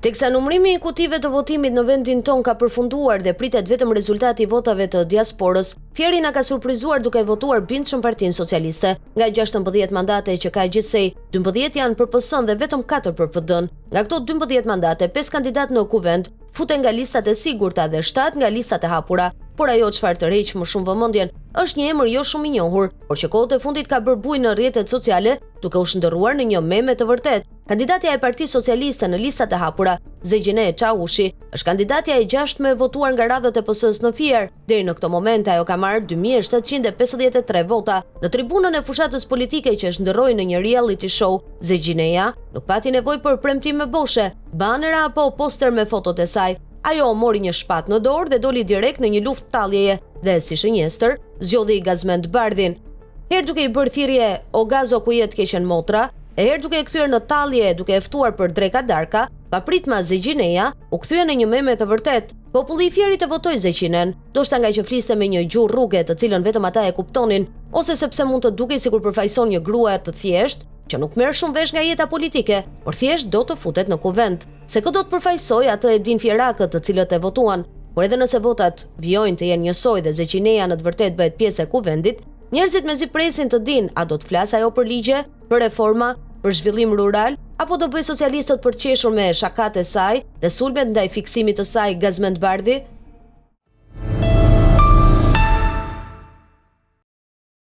Teksa numrimi i kutive të votimit në vendin ton ka përfunduar dhe pritet vetëm rezultati i votave të diasporës, Fieri na ka surprizuar duke votuar bindshëm Partinë Socialiste. Nga 16 mandate që ka gjithsej, 12 janë për PS-n dhe vetëm 4 për PD-n. Nga këto 12 mandate, 5 kandidat në kuvend futen nga listat e sigurta dhe 7 nga listat e hapura. Por ajo çfarë tërheq më shumë vëmendjen është një emër jo shumë i njohur, por që kohët e fundit ka bërë bujë në rrjetet sociale, duke u shndërruar në një meme të vërtet. Kandidatja e Partisë Socialiste në listat e hapura, Zegjine Çavushi, është kandidatja e 6 votuar nga radhët e PS-s në Fier. Deri në këtë moment ajo ka marrë 2753 vota. Në tribunën e fushatës politike që shndërroi në një reality show, Zegjineja nuk pati nevojë për premtim me boshe, banera apo poster me fotot e saj. Ajo mori një shpat në dorë dhe doli direkt në një luftë talljeje dhe si shënjestër zgjodhi Gazmend Bardhin. Herë duke i bërë thirrje o gazo ku jet keqen motra, e herë duke e kthyer në tallje duke e ftuar për dreka darka, papritma Zegjineja u kthye në një meme të vërtet. Populli i Fierit e votoi Zegjinen, ndoshta nga që fliste me një gjuhë rruge të cilën vetëm ata e kuptonin, ose sepse mund të dukej sikur përfaqëson një grua të thjeshtë që nuk merr shumë vesh nga jeta politike, por thjesht do të futet në kuvend. Se kë do të përfaqësoj atë e din fierakët të cilët e votuan, por edhe nëse votat vijojnë të jenë njësoj dhe Zegjineja në të vërtetë bëhet pjesë e kuvendit, njerëzit mezi presin të dinë a do të flasë ajo për ligje, për reforma, për zhvillim rural, apo do bëj socialistët për të qeshur me shakat e saj dhe sulmet ndaj fiksimit të saj Gazmend Bardhi.